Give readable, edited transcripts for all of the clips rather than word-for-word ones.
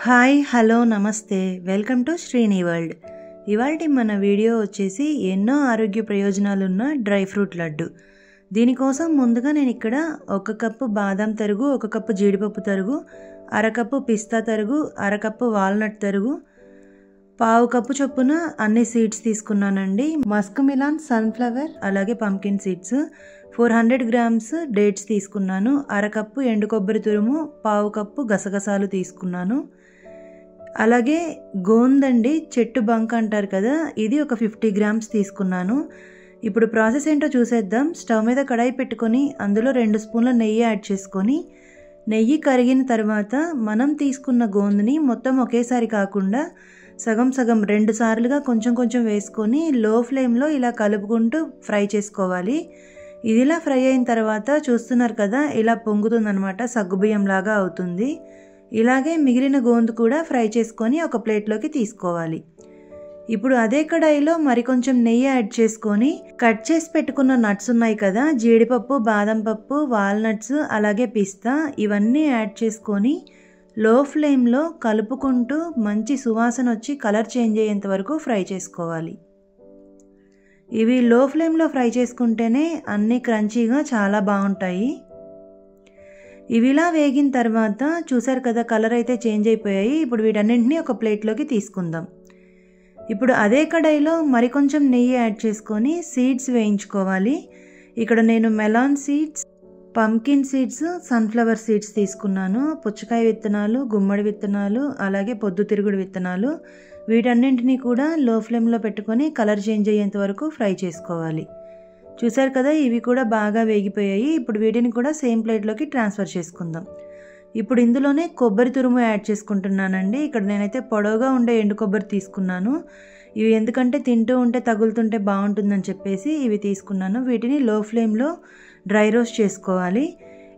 Hi hello నమస్తే welcome to Srini world. ఇవాల్టి మన వీడియో వచ్చేసి ఎన్నో ఆరోగ్య ప్రయోజనాలున్న డ్రై ఫ్రూట్ లడ్డు. దీనికోసం ముందుగా నేను ఇక్కడ 1 కప్పు బాదం తరుగు, 1 కప్పు జీడిపప్పు తరుగు, అరకప్పు పిస్తా తరుగు, అరకప్పు వాల్నట్ తరుగు, పావు కప్పు చొప్పున అన్ని సీడ్స్ తీసుకున్నానండి. మస్క్ మిలాన్, సన్ఫ్లవర్ అలాగే పంకిన్ సీడ్స్, 400 గ్రామ్స్ డేట్స్ తీసుకున్నాను, అరకప్పు ఎండు కొబ్బరి తురుము, పావు కప్పు గసగసాలు తీసుకున్నాను. అలాగే గోందండి, చెట్టు బంక అంటారు కదా, ఇది ఒక 50 గ్రామ్స్ తీసుకున్నాను. ఇప్పుడు ప్రాసెస్ ఏంటో చూసేద్దాం. స్టవ్ మీద కడాయి పెట్టుకొని అందులో 2 స్పూన్ల నెయ్యి యాడ్ చేసుకొని, నెయ్యి కరిగిన తర్వాత మనం తీసుకున్న గోందని మొత్తం ఒకేసారి కాకుండా సగం సగం 2 సార్లుగా కొంచెం కొంచెం వేసుకొని లో ఫ్లేమ్లో ఇలా కలుపుకుంటూ ఫ్రై చేసుకోవాలి. ఇది ఇలా ఫ్రై అయిన తర్వాత చూస్తున్నారు కదా, ఇలా పొంగుతుందనమాట, సగ్గుబియ్యం లాగా అవుతుంది. ఇలాగే మిగిలిన గోందు కూడా ఫ్రై చేసుకొని ఒక ప్లేట్లోకి తీసుకోవాలి. ఇప్పుడు అదే కడాయిలో మరికొంచెం నెయ్యి యాడ్ చేసుకొని కట్ చేసి పెట్టుకున్న నట్స్ ఉన్నాయి కదా, జీడిపప్పు, బాదం పప్పు, వాల్నట్స్ అలాగే పిస్తా, ఇవన్నీ యాడ్ చేసుకొని లో ఫ్లేమ్లో కలుపుకుంటూ మంచి సువాసన వచ్చి కలర్ చేంజ్ అయ్యేంత వరకు ఫ్రై చేసుకోవాలి. ఇవి లో ఫ్లేమ్లో ఫ్రై చేసుకుంటేనే అన్నీ క్రంచీగా చాలా బాగుంటాయి. ఇవి ఇలా వేగిన తర్వాత చూసారు కదా, కలర్ అయితే చేంజ్ అయిపోయాయి. ఇప్పుడు వీటన్నింటినీ ఒక ప్లేట్లోకి తీసుకుందాం. ఇప్పుడు అదే కడాయిలో మరికొంచెం నెయ్యి యాడ్ చేసుకొని సీడ్స్ వేయించుకోవాలి. ఇక్కడ నేను melon seeds, pumpkin seeds, sunflower seeds తీసుకున్నాను. పుచ్చకాయ విత్తనాలు, గుమ్మడి విత్తనాలు అలాగే పొద్దుతిరుగుడు విత్తనాలు, వీటన్నింటినీ కూడా లో ఫ్లేమ్లో పెట్టుకొని కలర్ చేంజ్ అయ్యేంత వరకు ఫ్రై చేసుకోవాలి. చూసారు కదా, ఇవి కూడా బాగా వేగిపోయాయి. ఇప్పుడు వీటిని కూడా సేమ్ ప్లేట్లోకి ట్రాన్స్ఫర్ చేసుకుందాం. ఇప్పుడు ఇందులోనే కొబ్బరి తురుము యాడ్ చేసుకుంటున్నానండి. ఇక్కడ నేనైతే పొడవుగా ఉండే ఎండు కొబ్బరి తీసుకున్నాను. ఇవి ఎందుకంటే తింటూ ఉంటే తగులుతుంటే బాగుంటుందని చెప్పేసి ఇవి తీసుకున్నాను. వీటిని లో ఫ్లేమ్లో డ్రై రోస్ట్ చేసుకోవాలి.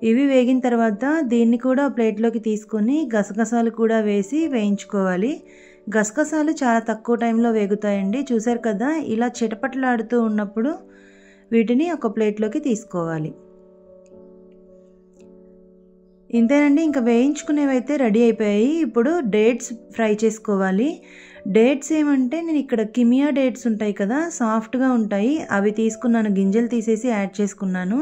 ఇవి వేగిన తర్వాత దీన్ని కూడా ప్లేట్లోకి తీసుకొని గసగసాలు కూడా వేసి వేయించుకోవాలి. గసగసాలు చాలా తక్కువ టైంలో వేగుతాయండి. చూసారు కదా, ఇలా చిటపటలాడుతూ ఉన్నప్పుడు వీటిని ఒక ప్లేట్లోకి తీసుకోవాలి. ఇంతేనండి, ఇంకా వేయించుకునేవైతే రెడీ అయిపోయాయి. ఇప్పుడు డేట్స్ ఫ్రై చేసుకోవాలి. డేట్స్ ఏమంటే నేను ఇక్కడ కిమియా డేట్స్ ఉంటాయి కదా, సాఫ్ట్గా ఉంటాయి, అవి తీసుకున్నాను. గింజలు తీసేసి యాడ్ చేసుకున్నాను.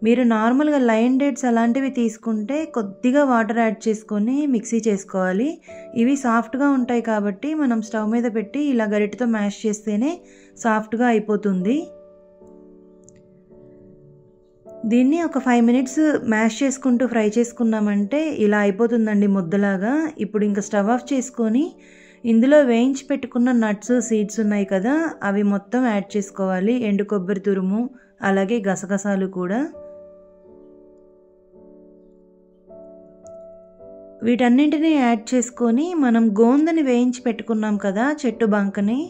మీరు నార్మల్గా లైన్ డేట్స్ అలాంటివి తీసుకుంటే కొద్దిగా వాటర్ యాడ్ చేసుకొని మిక్సీ చేసుకోవాలి. ఇవి సాఫ్ట్గా ఉంటాయి కాబట్టి మనం స్టవ్ మీద పెట్టి ఇలా గరిటెతో మ్యాష్ చేస్తేనే సాఫ్ట్గా అయిపోతుంది. దీన్ని ఒక 5 మినిట్స్ మ్యాష్ చేసుకుంటూ ఫ్రై చేసుకున్నామంటే ఇలా అయిపోతుందండి ముద్దలాగా. ఇప్పుడు ఇంకా స్టవ్ ఆఫ్ చేసుకొని ఇందులో వేయించి పెట్టుకున్న నట్స్, సీడ్స్ ఉన్నాయి కదా, అవి మొత్తం యాడ్ చేసుకోవాలి. ఎండు కొబ్బరి తురుము అలాగే గసగసాలు కూడా. వీటన్నింటినీ యాడ్ చేసుకొని మనం గోందని వేయించి పెట్టుకున్నాం కదా, చెట్టు బంకని,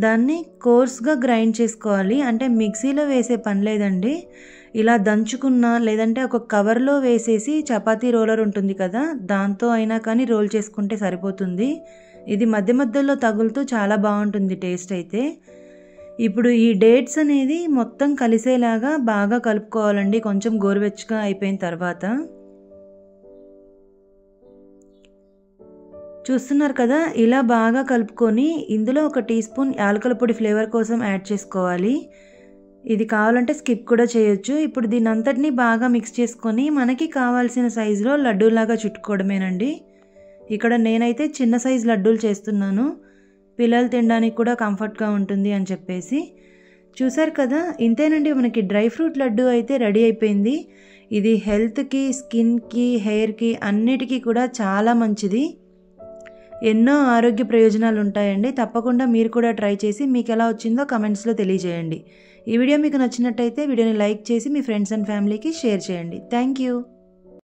దాన్ని కోర్స్గా గ్రైండ్ చేసుకోవాలి. అంటే మిక్సీలో వేసే పని లేదండి, ఇలా దంచుకున్న లేదంటే ఒక కవర్లో వేసేసి చపాతీ రోలర్ ఉంటుంది కదా, దాంతో అయినా కానీ రోల్ చేసుకుంటే సరిపోతుంది. ఇది మధ్య మధ్యలో తగులుతూ చాలా బాగుంటుంది టేస్ట్ అయితే. ఇప్పుడు ఈ డేట్స్ అనేది మొత్తం కలిసేలాగా బాగా కలుపుకోవాలండి, కొంచెం గోరువెచ్చగా అయిపోయిన తర్వాత. చూస్తున్నారు కదా, ఇలా బాగా కలుపుకొని ఇందులో 1 టీ స్పూన్ యాలకుల పొడి ఫ్లేవర్ కోసం యాడ్ చేసుకోవాలి. ఇది కావాలంటే స్కిప్ కూడా చేయొచ్చు. ఇప్పుడు దీని అంతటినీ బాగా మిక్స్ చేసుకొని మనకి కావాల్సిన సైజులో లడ్డూలాగా చుట్టుకోవడమేనండి. ఇక్కడ నేనైతే చిన్న సైజు లడ్డూలు చేస్తున్నాను, పిల్లలు తినడానికి కూడా కంఫర్ట్గా ఉంటుంది అని చెప్పేసి. చూసారు కదా, ఇంతేనండి, మనకి డ్రై ఫ్రూట్ లడ్డు అయితే రెడీ అయిపోయింది. ఇది హెల్త్కి, స్కిన్కి, హెయిర్కి అన్నిటికీ కూడా చాలా మంచిది. ఎన్నో ఆరోగ్య ప్రయోజనాలు ఉంటాయండి. తప్పకుండా మీరు కూడా ట్రై చేసి మీకు ఎలా వచ్చిందో కమెంట్స్లో తెలియజేయండి. ఈ వీడియో మీకు నచ్చినట్టయితే వీడియోని లైక్ చేసి మీ ఫ్రెండ్స్ అండ్ ఫ్యామిలీకి షేర్ చేయండి. Thank you.